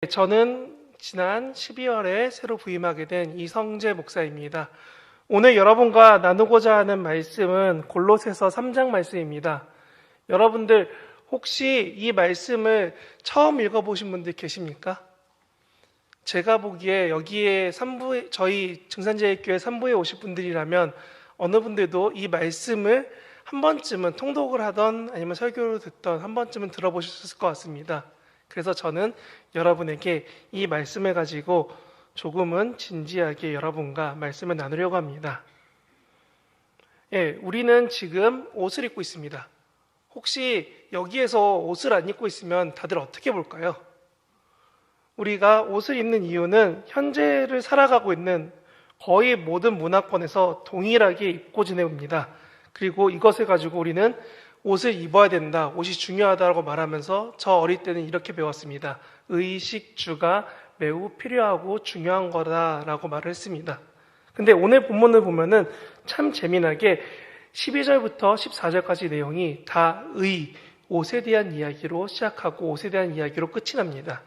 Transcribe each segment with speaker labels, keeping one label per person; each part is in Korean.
Speaker 1: 저는 지난 12월에 새로 부임하게 된 이성재 목사입니다. 오늘 여러분과 나누고자 하는 말씀은 골로새서 3장 말씀입니다. 여러분들 혹시 이 말씀을 처음 읽어보신 분들 계십니까? 제가 보기에 여기에 저희 증산제일교회 3부에 오실 분들이라면 어느 분들도 이 말씀을 한 번쯤은 통독을 하던 아니면 설교를 듣던 한 번쯤은 들어보셨을 것 같습니다. 그래서 저는 여러분에게 이 말씀을 가지고 조금은 진지하게 여러분과 말씀을 나누려고 합니다. 우리는 지금 옷을 입고 있습니다. 혹시 여기에서 옷을 안 입고 있으면 다들 어떻게 볼까요? 우리가 옷을 입는 이유는 현재를 살아가고 있는 거의 모든 문화권에서 동일하게 입고 지냅니다. 그리고 이것을 가지고 우리는 옷을 입어야 된다, 옷이 중요하다고 말하면서 저 어릴 때는 이렇게 배웠습니다. 의식주가 매우 필요하고 중요한 거다라고 말을 했습니다. 근데 오늘 본문을 보면은 참 재미나게 12절부터 14절까지 내용이 다 옷에 대한 이야기로 시작하고 옷에 대한 이야기로 끝이 납니다.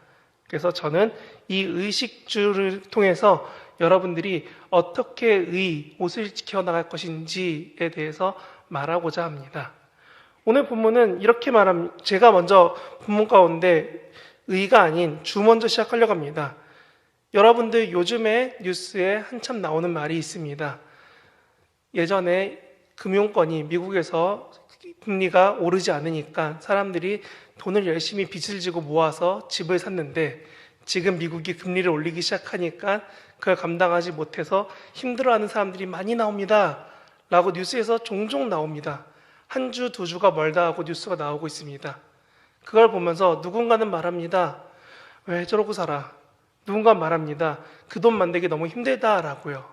Speaker 1: 그래서 저는 이 의식주를 통해서 여러분들이 어떻게 옷을 지켜나갈 것인지에 대해서 말하고자 합니다. 오늘 본문은 이렇게 말합니다. 제가 먼저 본문 가운데 의가 아닌 주 먼저 시작하려고 합니다. 여러분들 요즘에 뉴스에 한참 나오는 말이 있습니다. 예전에 금융권이 미국에서 금리가 오르지 않으니까 사람들이 돈을 열심히 빚을 지고 모아서 집을 샀는데 지금 미국이 금리를 올리기 시작하니까 그걸 감당하지 못해서 힘들어하는 사람들이 많이 나옵니다. 라고 뉴스에서 종종 나옵니다. 한 주, 두 주가 멀다 하고 뉴스가 나오고 있습니다. 그걸 보면서 누군가는 말합니다. 왜 저러고 살아? 누군가 말합니다. 그 돈 만들기 너무 힘들다라고요.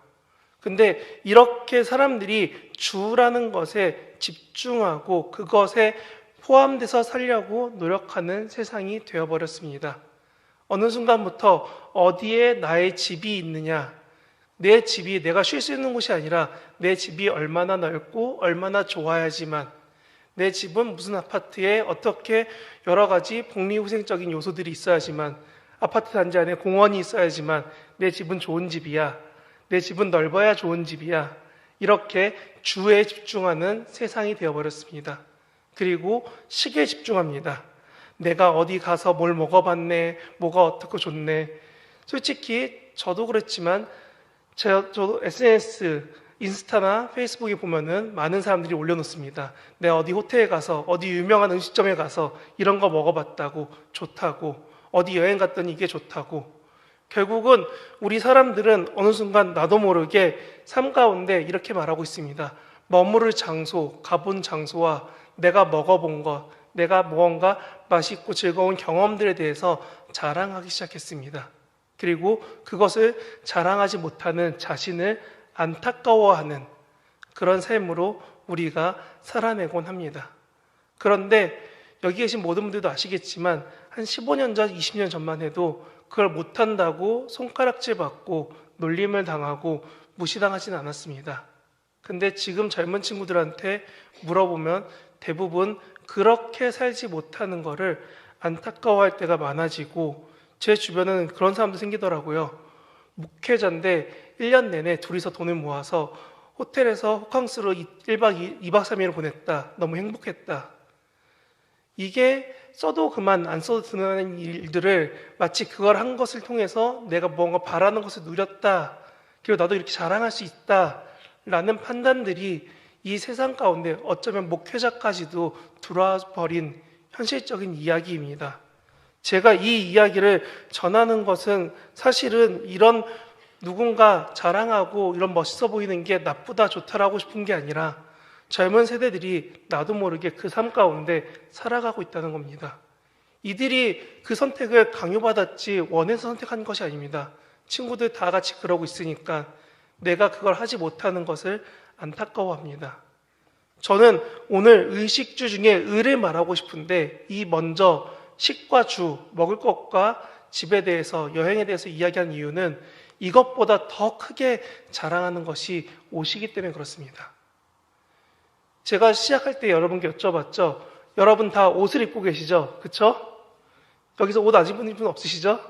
Speaker 1: 근데 이렇게 사람들이 주라는 것에 집중하고 그것에 포함돼서 살려고 노력하는 세상이 되어버렸습니다. 어느 순간부터 어디에 나의 집이 있느냐, 내 집이 내가 쉴 수 있는 곳이 아니라 내 집이 얼마나 넓고 얼마나 좋아야지만, 내 집은 무슨 아파트에 어떻게 여러 가지 복리후생적인 요소들이 있어야지만, 아파트 단지 안에 공원이 있어야지만 내 집은 좋은 집이야, 내 집은 넓어야 좋은 집이야, 이렇게 주에 집중하는 세상이 되어버렸습니다. 그리고 식에 집중합니다. 내가 어디 가서 뭘 먹어봤네, 뭐가 어떻고 좋네. 솔직히 저도 그랬지만 저도 SNS, 인스타나 페이스북에 보면은 많은 사람들이 올려놓습니다. 내가 어디 호텔에 가서, 어디 유명한 음식점에 가서 이런 거 먹어봤다고, 좋다고, 어디 여행 갔더니 이게 좋다고. 결국은 우리 사람들은 어느 순간 나도 모르게 삶 가운데 이렇게 말하고 있습니다. 머무를 장소, 가본 장소와 내가 먹어본 것, 내가 무언가 맛있고 즐거운 경험들에 대해서 자랑하기 시작했습니다. 그리고 그것을 자랑하지 못하는 자신을 안타까워하는 그런 삶으로 우리가 살아내곤 합니다. 그런데 여기 계신 모든 분들도 아시겠지만 한 15년 전, 20년 전만 해도 그걸 못한다고 손가락질 받고 놀림을 당하고 무시당하진 않았습니다. 근데 지금 젊은 친구들한테 물어보면 대부분 그렇게 살지 못하는 거를 안타까워할 때가 많아지고, 제 주변에는 그런 사람도 생기더라고요. 목회자인데 1년 내내 둘이서 돈을 모아서 호텔에서 호캉스로 1박 2박 3일을 보냈다. 너무 행복했다. 이게 써도 그만 안 써도 드는 일들을 마치 그걸 한 것을 통해서 내가 뭔가 바라는 것을 누렸다, 그리고 나도 이렇게 자랑할 수 있다 라는 판단들이 이 세상 가운데 어쩌면 목회자까지도 들어와 버린 현실적인 이야기입니다. 제가 이 이야기를 전하는 것은 사실은 이런 누군가 자랑하고 이런 멋있어 보이는 게 나쁘다 좋다라고 싶은 게 아니라 젊은 세대들이 나도 모르게 그 삶 가운데 살아가고 있다는 겁니다. 이들이 그 선택을 강요받았지 원해서 선택한 것이 아닙니다. 친구들 다 같이 그러고 있으니까 내가 그걸 하지 못하는 것을 안타까워합니다. 저는 오늘 의식주 중에 의를 말하고 싶은데, 이 먼저 식과 주, 먹을 것과 집에 대해서, 여행에 대해서 이야기한 이유는 이것보다 더 크게 자랑하는 것이 옷이기 때문에 그렇습니다. 제가 시작할 때 여러분께 여쭤봤죠. 여러분 다 옷을 입고 계시죠? 그쵸? 여기서 옷 안 입은 분 없으시죠?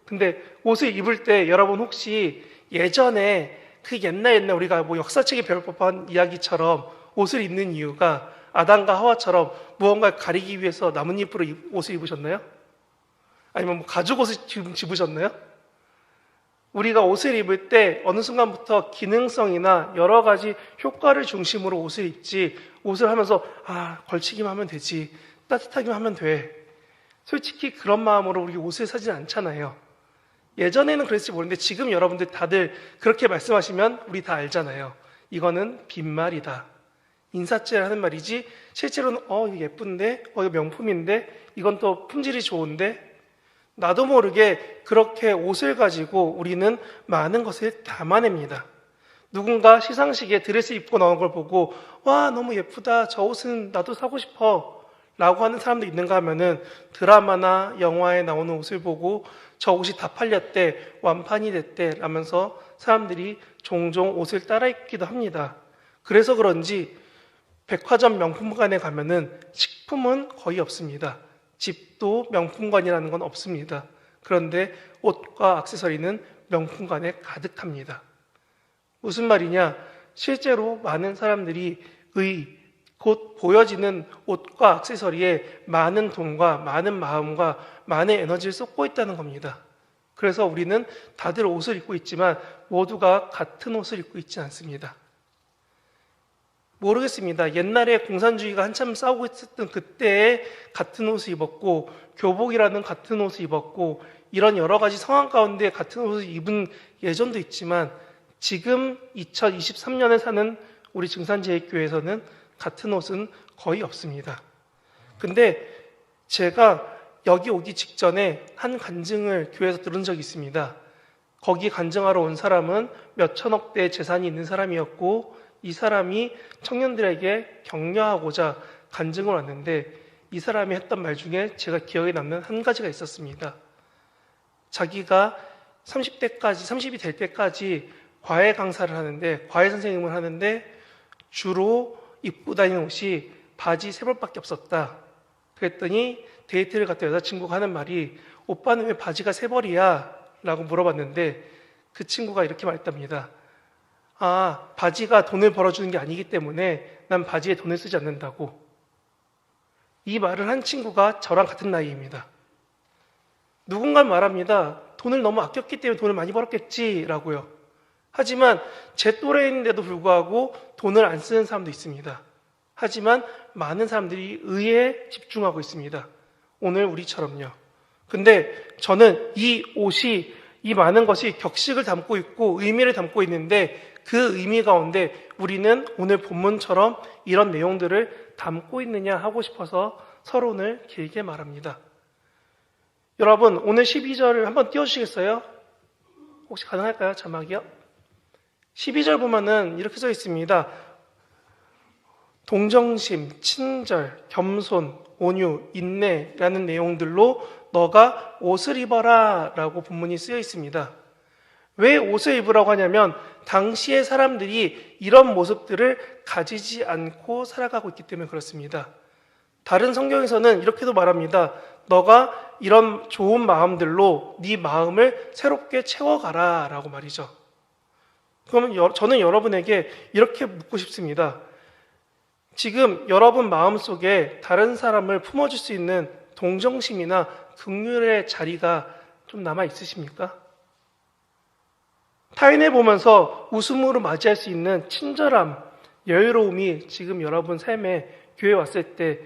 Speaker 1: 근데 옷을 입을 때 여러분 혹시 예전에 그 옛날 우리가 뭐 역사책에 배울 법한 이야기처럼 옷을 입는 이유가 아담과 하와처럼 무언가를 가리기 위해서 나뭇잎으로 옷을 입으셨나요? 아니면 뭐 가죽 옷을 집으셨나요? 우리가 옷을 입을 때 어느 순간부터 기능성이나 여러 가지 효과를 중심으로 옷을 입지, 옷을 하면서 걸치기만 하면 되지, 따뜻하기만 하면 돼. 솔직히 그런 마음으로 우리 옷을 사진 않잖아요. 예전에는 그랬을지 모르는데 지금 여러분들 다들 그렇게 말씀하시면 우리 다 알잖아요. 이거는 빈말이다. 인사치레 하는 말이지 실제로는 이거 예쁜데, 이거 명품인데, 이건 또 품질이 좋은데, 나도 모르게 그렇게 옷을 가지고 우리는 많은 것을 담아냅니다. 누군가 시상식에 드레스 입고 나온 걸 보고 와 너무 예쁘다, 저 옷은 나도 사고 싶어 라고 하는 사람도 있는가 하면은 드라마나 영화에 나오는 옷을 보고 저 옷이 다 팔렸대, 완판이 됐대 라면서 사람들이 종종 옷을 따라 입기도 합니다. 그래서 그런지 백화점 명품관에 가면은 식품은 거의 없습니다. 집도 명품관이라는 건 없습니다. 그런데 옷과 액세서리는 명품관에 가득합니다. 무슨 말이냐? 실제로 많은 사람들이 곧 보여지는 옷과 액세서리에 많은 돈과 많은 마음과 많은 에너지를 쏟고 있다는 겁니다. 그래서 우리는 다들 옷을 입고 있지만 모두가 같은 옷을 입고 있지 않습니다. 모르겠습니다. 옛날에 공산주의가 한참 싸우고 있었던 그때에 같은 옷을 입었고, 교복이라는 같은 옷을 입었고, 이런 여러 가지 상황 가운데 같은 옷을 입은 예전도 있지만 지금 2023년에 사는 우리 증산제일교회에서는 같은 옷은 거의 없습니다. 근데 제가 여기 오기 직전에 한 간증을 교회에서 들은 적이 있습니다. 거기 간증하러 온 사람은 몇 천억 대의 재산이 있는 사람이었고, 이 사람이 청년들에게 격려하고자 간증을 왔는데 이 사람이 했던 말 중에 제가 기억에 남는 한 가지가 있었습니다. 자기가 30이 될 때까지 과외 강사를 하는데, 과외 선생님을 하는데 주로 입고 다니는 옷이 바지 3벌밖에 없었다. 그랬더니 데이트를 갔다 여자친구가 하는 말이 오빠는 왜 바지가 3벌이야? 라고 물어봤는데 그 친구가 이렇게 말했답니다. 바지가 돈을 벌어주는 게 아니기 때문에 난 바지에 돈을 쓰지 않는다고. 이 말을 한 친구가 저랑 같은 나이입니다. 누군가 말합니다. 돈을 너무 아꼈기 때문에 돈을 많이 벌었겠지라고요. 하지만 제 또래인데도 불구하고 돈을 안 쓰는 사람도 있습니다. 하지만 많은 사람들이 의에 집중하고 있습니다. 오늘 우리처럼요. 근데 저는 이 옷이, 이 많은 것이 격식을 담고 있고 의미를 담고 있는데 그 의미 가운데 우리는 오늘 본문처럼 이런 내용들을 담고 있느냐 하고 싶어서 서론을 길게 말합니다. 여러분, 오늘 12절을 한번 띄워주시겠어요? 혹시 가능할까요? 자막이요? 12절 보면은 이렇게 써 있습니다. 동정심, 친절, 겸손, 온유, 인내라는 내용들로 너가 옷을 입어라 라고 본문이 쓰여 있습니다. 왜 옷을 입으라고 하냐면 당시의 사람들이 이런 모습들을 가지지 않고 살아가고 있기 때문에 그렇습니다. 다른 성경에서는 이렇게도 말합니다. 너가 이런 좋은 마음들로 네 마음을 새롭게 채워가라 라고 말이죠. 그러면 저는 여러분에게 이렇게 묻고 싶습니다. 지금 여러분 마음속에 다른 사람을 품어줄 수 있는 동정심이나 긍휼의 자리가 좀 남아 있으십니까? 타인을 보면서 웃음으로 맞이할 수 있는 친절함, 여유로움이 지금 여러분 삶에 교회 왔을 때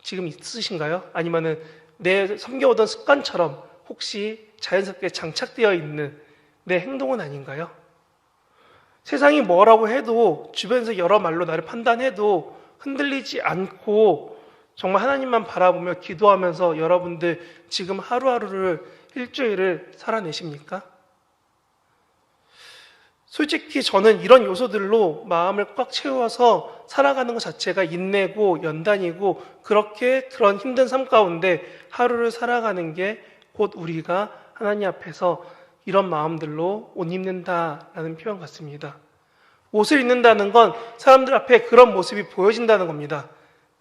Speaker 1: 지금 있으신가요? 아니면은 내 섬겨오던 습관처럼 혹시 자연스럽게 장착되어 있는 내 행동은 아닌가요? 세상이 뭐라고 해도 주변에서 여러 말로 나를 판단해도 흔들리지 않고 정말 하나님만 바라보며 기도하면서 여러분들 지금 하루하루를 일주일을 살아내십니까? 솔직히 저는 이런 요소들로 마음을 꽉 채워서 살아가는 것 자체가 인내고 연단이고 그렇게 그런 힘든 삶 가운데 하루를 살아가는 게 곧 우리가 하나님 앞에서 이런 마음들로 옷 입는다라는 표현 같습니다. 옷을 입는다는 건 사람들 앞에 그런 모습이 보여진다는 겁니다.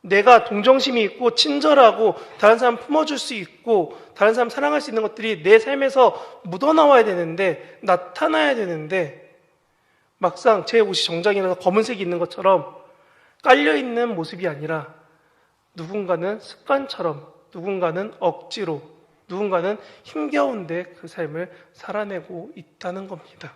Speaker 1: 내가 동정심이 있고 친절하고 다른 사람 품어줄 수 있고 다른 사람 사랑할 수 있는 것들이 내 삶에서 묻어나와야 되는데, 나타나야 되는데, 막상 제 옷이 정장이라서 검은색이 있는 것처럼 깔려있는 모습이 아니라 누군가는 습관처럼, 누군가는 억지로, 누군가는 힘겨운데 그 삶을 살아내고 있다는 겁니다.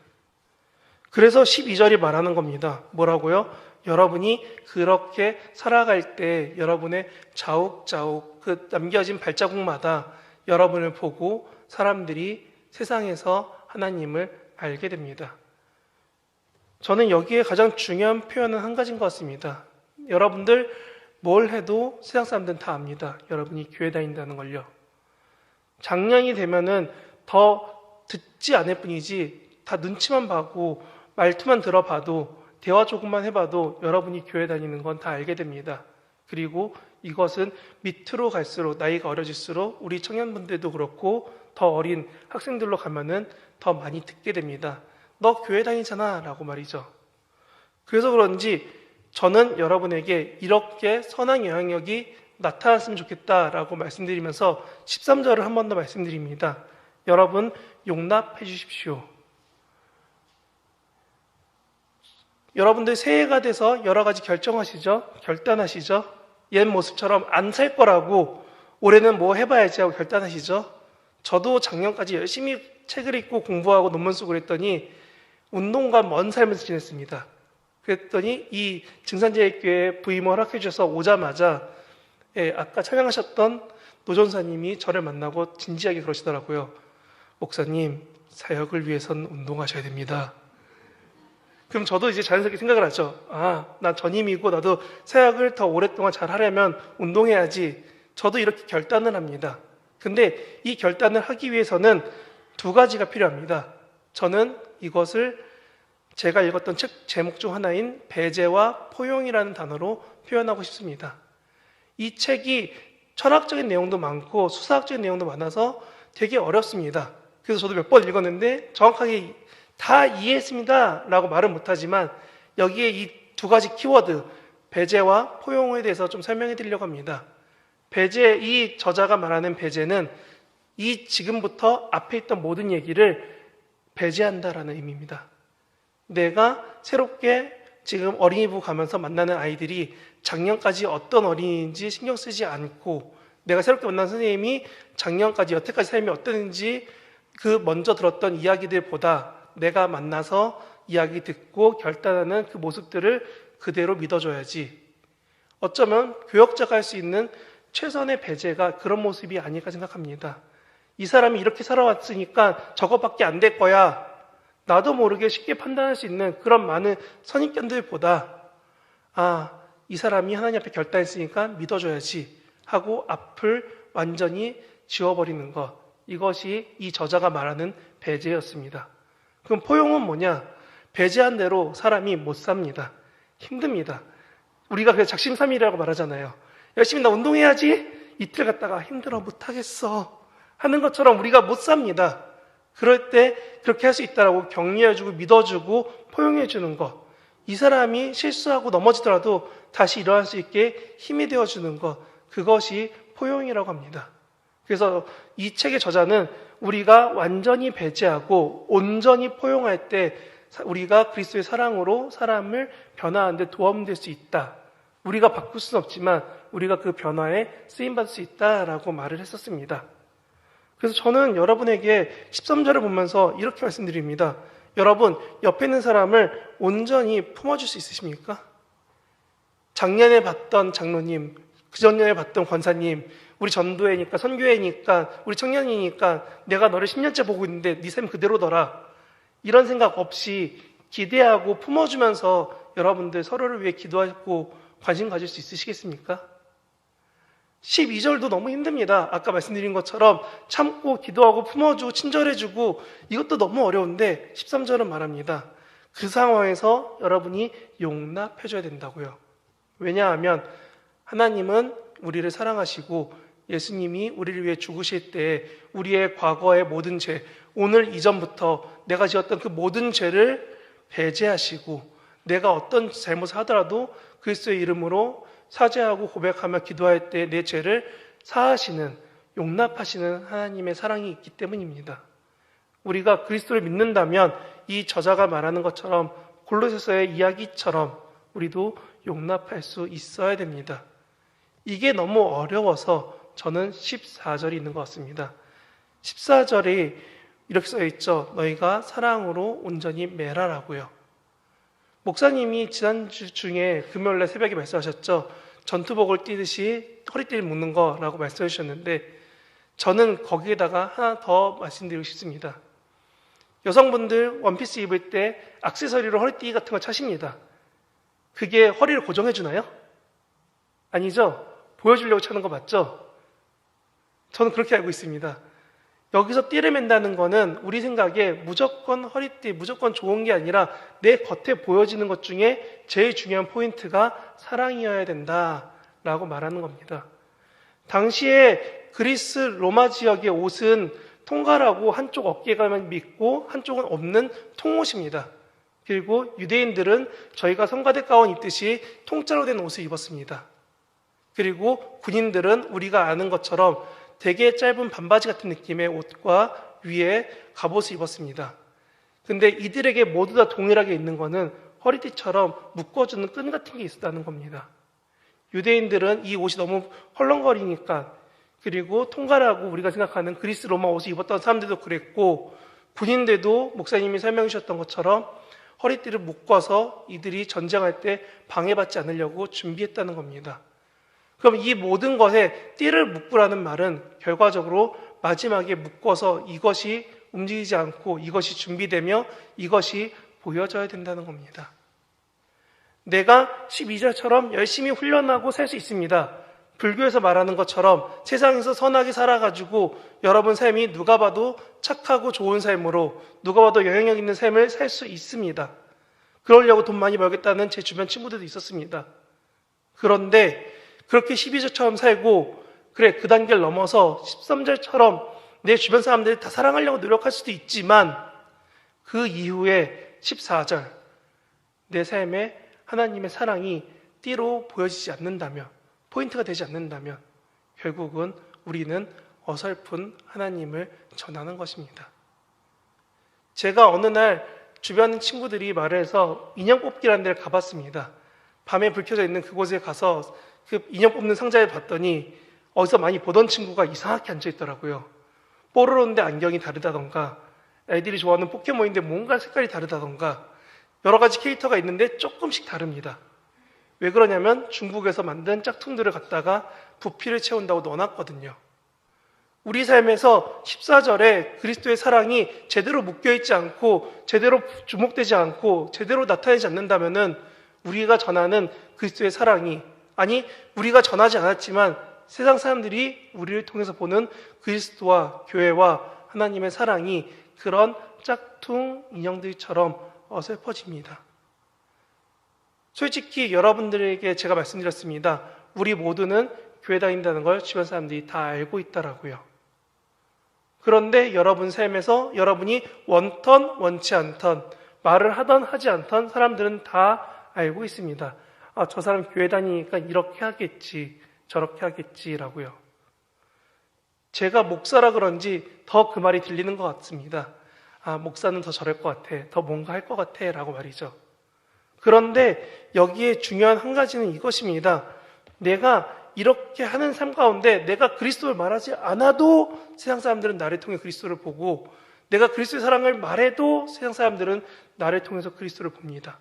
Speaker 1: 그래서 12절이 말하는 겁니다. 뭐라고요? 여러분이 그렇게 살아갈 때 여러분의 자욱자욱 그 남겨진 발자국마다 여러분을 보고 사람들이 세상에서 하나님을 알게 됩니다. 저는 여기에 가장 중요한 표현은 한 가지인 것 같습니다. 여러분들 뭘 해도 세상 사람들은 다 압니다. 여러분이 교회 다닌다는 걸요. 작년이 되면은 더 듣지 않을 뿐이지 다 눈치만 봐고 말투만 들어봐도 대화 조금만 해봐도 여러분이 교회 다니는 건 다 알게 됩니다. 그리고 이것은 밑으로 갈수록 나이가 어려질수록 우리 청년분들도 그렇고 더 어린 학생들로 가면은 더 많이 듣게 됩니다. 너 교회 다니잖아 라고 말이죠. 그래서 그런지 저는 여러분에게 이렇게 선한 영향력이 나타났으면 좋겠다라고 말씀드리면서 13절을 한 번 더 말씀드립니다. 여러분 용납해 주십시오. 여러분들 새해가 돼서 여러 가지 결정하시죠? 결단하시죠? 옛 모습처럼 안 살 거라고 올해는 뭐 해봐야지 하고 결단하시죠? 저도 작년까지 열심히 책을 읽고 공부하고 논문 쓰고 그랬더니 운동과 먼 삶을 지냈습니다. 그랬더니 이 증산제일교회 부임을 허락해 주셔서 오자마자 아까 찬양하셨던 노전사님이 저를 만나고 진지하게 그러시더라고요. 목사님, 사역을 위해선 운동하셔야 됩니다. 그럼 저도 이제 자연스럽게 생각을 하죠. 나 전임이고 나도 사역을 더 오랫동안 잘 하려면 운동해야지. 저도 이렇게 결단을 합니다. 근데 이 결단을 하기 위해서는 두 가지가 필요합니다. 저는 이것을 제가 읽었던 책 제목 중 하나인 배제와 포용이라는 단어로 표현하고 싶습니다. 이 책이 철학적인 내용도 많고 수사학적인 내용도 많아서 되게 어렵습니다. 그래서 저도 몇 번 읽었는데 정확하게 다 이해했습니다 라고 말은 못하지만 여기에 이 두 가지 키워드 배제와 포용에 대해서 좀 설명해 드리려고 합니다. 배제, 이 저자가 말하는 배제는 이 지금부터 앞에 있던 모든 얘기를 배제한다라는 의미입니다. 내가 새롭게 지금 어린이부 가면서 만나는 아이들이 작년까지 어떤 어린이인지 신경 쓰지 않고 내가 새롭게 만난 선생님이 작년까지 여태까지 삶이 어땠는지 그 먼저 들었던 이야기들보다 내가 만나서 이야기 듣고 결단하는 그 모습들을 그대로 믿어줘야지. 어쩌면 교역자가 할 수 있는 최선의 배제가 그런 모습이 아닐까 생각합니다. 이 사람이 이렇게 살아왔으니까 저것밖에 안 될 거야. 나도 모르게 쉽게 판단할 수 있는 그런 많은 선입견들보다 이 사람이 하나님 앞에 결단했으니까 믿어줘야지 하고 앞을 완전히 지워버리는 것. 이것이 이 저자가 말하는 배제였습니다. 그럼 포용은 뭐냐? 배제한 대로 사람이 못 삽니다. 힘듭니다. 우리가 그래서 작심삼일이라고 말하잖아요. 열심히 나 운동해야지. 이틀 갔다가 힘들어 못하겠어 하는 것처럼 우리가 못 삽니다. 그럴 때 그렇게 할 수 있다라고 격려해주고 믿어주고 포용해주는 것. 이 사람이 실수하고 넘어지더라도 다시 일어날 수 있게 힘이 되어주는 것. 그것이 포용이라고 합니다. 그래서 이 책의 저자는 우리가 완전히 배제하고 온전히 포용할 때 우리가 그리스도의 사랑으로 사람을 변화하는 데 도움이 될 수 있다. 우리가 바꿀 수는 없지만 우리가 그 변화에 쓰임받을 수 있다라고 말을 했었습니다. 그래서 저는 여러분에게 13절을 보면서 이렇게 말씀드립니다. 여러분, 옆에 있는 사람을 온전히 품어줄 수 있으십니까? 작년에 봤던 장로님, 그전년에 봤던 권사님, 우리 전도회니까 선교회니까 우리 청년이니까 내가 너를 10년째 보고 있는데 네 삶 그대로더라. 이런 생각 없이 기대하고 품어주면서 여러분들 서로를 위해 기도하고 관심 가질 수 있으시겠습니까? 12절도 너무 힘듭니다. 아까 말씀드린 것처럼 참고 기도하고 품어주고 친절해주고 이것도 너무 어려운데 13절은 말합니다. 그 상황에서 여러분이 용납해줘야 된다고요. 왜냐하면 하나님은 우리를 사랑하시고 예수님이 우리를 위해 죽으실 때 우리의 과거의 모든 죄, 오늘 이전부터 내가 지었던 그 모든 죄를 배제하시고 내가 어떤 잘못을 하더라도 그리스도의 이름으로 사죄하고 고백하며 기도할 때 내 죄를 사하시는, 용납하시는 하나님의 사랑이 있기 때문입니다. 우리가 그리스도를 믿는다면 이 저자가 말하는 것처럼 골로새서의 이야기처럼 우리도 용납할 수 있어야 됩니다. 이게 너무 어려워서 저는 14절이 있는 것 같습니다. 14절이 이렇게 써 있죠. 너희가 사랑으로 온전히 매라라고요. 목사님이 지난주 중에 금요일날 새벽에 말씀하셨죠. 전투복을 띠듯이 허리띠를 묶는 거라고 말씀해 주셨는데 저는 거기에다가 하나 더 말씀드리고 싶습니다. 여성분들 원피스 입을 때 액세서리로 허리띠 같은 걸 차십니다. 그게 허리를 고정해 주나요? 아니죠? 보여주려고 차는 거 맞죠? 저는 그렇게 알고 있습니다. 여기서 띠를 맨다는 거는 우리 생각에 무조건 허리띠, 무조건 좋은 게 아니라 내 겉에 보여지는 것 중에 제일 중요한 포인트가 사랑이어야 된다라고 말하는 겁니다. 당시에 그리스 로마 지역의 옷은 통갈하고 한쪽 어깨가만 믿고 한쪽은 없는 통옷입니다. 그리고 유대인들은 저희가 성가대 가운 입듯이 통짜로 된 옷을 입었습니다. 그리고 군인들은 우리가 아는 것처럼 되게 짧은 반바지 같은 느낌의 옷과 위에 갑옷을 입었습니다. 근데 이들에게 모두 다 동일하게 있는 것은 허리띠처럼 묶어주는 끈 같은 게 있었다는 겁니다. 유대인들은 이 옷이 너무 헐렁거리니까, 그리고 통갈하고 우리가 생각하는 그리스 로마 옷을 입었던 사람들도 그랬고, 군인들도 목사님이 설명해 주셨던 것처럼 허리띠를 묶어서 이들이 전쟁할 때 방해받지 않으려고 준비했다는 겁니다. 그럼 이 모든 것에 띠를 묶으라는 말은 결과적으로 마지막에 묶어서 이것이 움직이지 않고 이것이 준비되며 이것이 보여져야 된다는 겁니다. 내가 12절처럼 열심히 훈련하고 살 수 있습니다. 불교에서 말하는 것처럼 세상에서 선하게 살아가지고 여러분 삶이 누가 봐도 착하고 좋은 삶으로, 누가 봐도 영향력 있는 삶을 살 수 있습니다. 그러려고 돈 많이 벌겠다는 제 주변 친구들도 있었습니다. 그런데 그렇게 12절처럼 살고, 그래 그 단계를 넘어서 13절처럼 내 주변 사람들이 다 사랑하려고 노력할 수도 있지만 그 이후에 14절, 내 삶에 하나님의 사랑이 띠로 보여지지 않는다면, 포인트가 되지 않는다면 결국은 우리는 어설픈 하나님을 전하는 것입니다. 제가 어느 날 주변 친구들이 말해서 인형 뽑기라는 데를 가봤습니다. 밤에 불 켜져 있는 그곳에 가서 그 인형 뽑는 상자를 봤더니 어디서 많이 보던 친구가 이상하게 앉아있더라고요. 뽀로로인데 안경이 다르다던가, 애들이 좋아하는 포켓몬인데 뭔가 색깔이 다르다던가, 여러 가지 캐릭터가 있는데 조금씩 다릅니다. 왜 그러냐면 중국에서 만든 짝퉁들을 갖다가 부피를 채운다고 넣어놨거든요. 우리 삶에서 14절에 그리스도의 사랑이 제대로 묶여있지 않고 제대로 주목되지 않고 제대로 나타나지 않는다면은 우리가 전하는 그리스도의 사랑이, 아니 우리가 전하지 않았지만 세상 사람들이 우리를 통해서 보는 그리스도와 교회와 하나님의 사랑이 그런 짝퉁 인형들처럼 어설퍼집니다. 솔직히 여러분들에게 제가 말씀드렸습니다. 우리 모두는 교회 다닌다는 걸 주변 사람들이 다 알고 있더라고요. 그런데 여러분 삶에서 여러분이 원턴 원치 않던, 말을 하던 하지 않던 사람들은 다 알고 있습니다. 아, 저 사람 교회 다니니까 이렇게 하겠지, 저렇게 하겠지라고요. 제가 목사라 그런지 더 그 말이 들리는 것 같습니다. 아, 목사는 더 저럴 것 같아, 더 뭔가 할 것 같아 라고 말이죠. 그런데 여기에 중요한 한 가지는 이것입니다. 내가 이렇게 하는 삶 가운데 내가 그리스도를 말하지 않아도 세상 사람들은 나를 통해 그리스도를 보고, 내가 그리스도의 사랑을 말해도 세상 사람들은 나를 통해서 그리스도를 봅니다.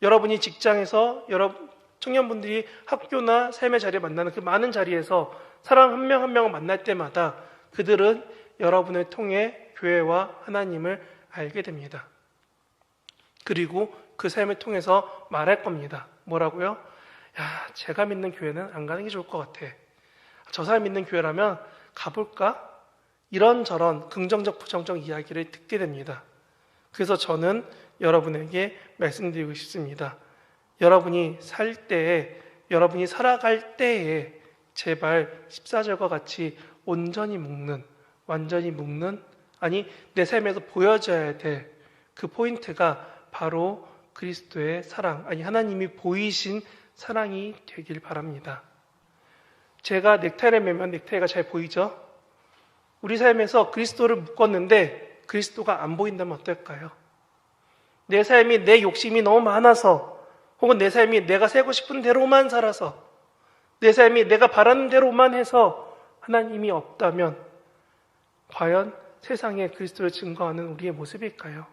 Speaker 1: 여러분이 직장에서, 여러분 청년분들이 학교나 삶의 자리에 만나는 그 많은 자리에서 사람 한 명 한 명을 만날 때마다 그들은 여러분을 통해 교회와 하나님을 알게 됩니다. 그리고 그 삶을 통해서 말할 겁니다. 뭐라고요? 야, 제가 믿는 교회는 안 가는 게 좋을 것 같아. 저 사람 믿는 교회라면 가볼까? 이런저런 긍정적 부정적 이야기를 듣게 됩니다. 그래서 저는 여러분에게 말씀드리고 싶습니다. 여러분이 살 때에, 여러분이 살아갈 때에 제발 14절과 같이 온전히 묶는, 완전히 묶는, 아니 내 삶에서 보여져야 될 그 포인트가 바로 그리스도의 사랑, 아니 하나님이 보이신 사랑이 되길 바랍니다. 제가 넥타이를 매면 넥타이가 잘 보이죠? 우리 삶에서 그리스도를 묶었는데 그리스도가 안 보인다면 어떨까요? 내 삶이 내 욕심이 너무 많아서 혹은 내 삶이 내가 살고 싶은 대로만 살아서 내 삶이 내가 바라는 대로만 해서 하나님이 없다면 과연 세상에 그리스도를 증거하는 우리의 모습일까요?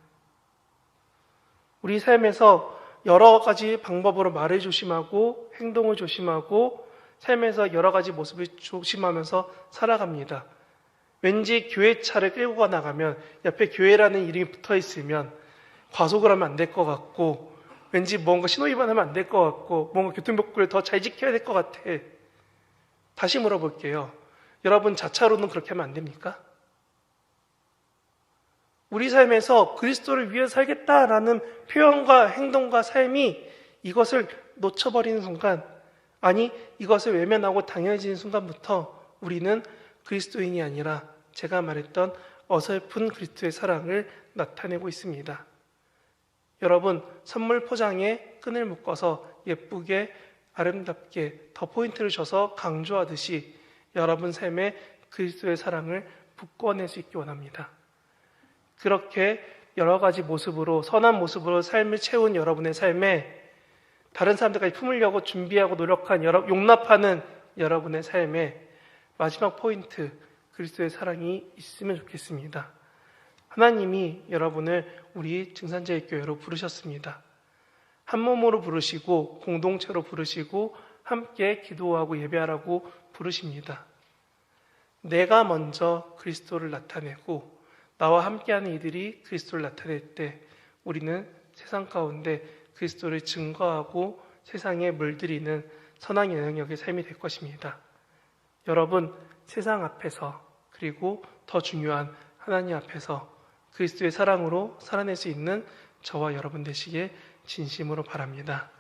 Speaker 1: 우리 삶에서 여러 가지 방법으로 말을 조심하고 행동을 조심하고 삶에서 여러 가지 모습을 조심하면서 살아갑니다. 왠지 교회차를 끌고 나가면 옆에 교회라는 이름이 붙어 있으면 과속을 하면 안 될 것 같고 왠지 뭔가 신호위반하면 안 될 것 같고 뭔가 교통법규를 더 잘 지켜야 될 것 같아. 다시 물어볼게요. 여러분 자차로는 그렇게 하면 안 됩니까? 우리 삶에서 그리스도를 위해 살겠다라는 표현과 행동과 삶이 이것을 놓쳐버리는 순간, 아니 이것을 외면하고 당연해지는 순간부터 우리는 그리스도인이 아니라 제가 말했던 어설픈 그리스도의 사랑을 나타내고 있습니다. 여러분, 선물 포장에 끈을 묶어서 예쁘게 아름답게 더 포인트를 줘서 강조하듯이 여러분 삶에 그리스도의 사랑을 북궈낼 수 있기 원합니다. 그렇게 여러 가지 모습으로 선한 모습으로 삶을 채운 여러분의 삶에 다른 사람들까지 품으려고 준비하고 노력한 용납하는 여러분의 삶에 마지막 포인트 그리스도의 사랑이 있으면 좋겠습니다. 하나님이 여러분을 우리 증산자의 교회로 부르셨습니다. 한 몸으로 부르시고 공동체로 부르시고 함께 기도하고 예배하라고 부르십니다. 내가 먼저 그리스도를 나타내고 나와 함께하는 이들이 그리스도를 나타낼 때 우리는 세상 가운데 그리스도를 증거하고 세상에 물들이는 선한 영향력의 삶이 될 것입니다. 여러분, 세상 앞에서 그리고 더 중요한 하나님 앞에서 그리스도의 사랑으로 살아낼 수 있는 저와 여러분 되시길 진심으로 바랍니다.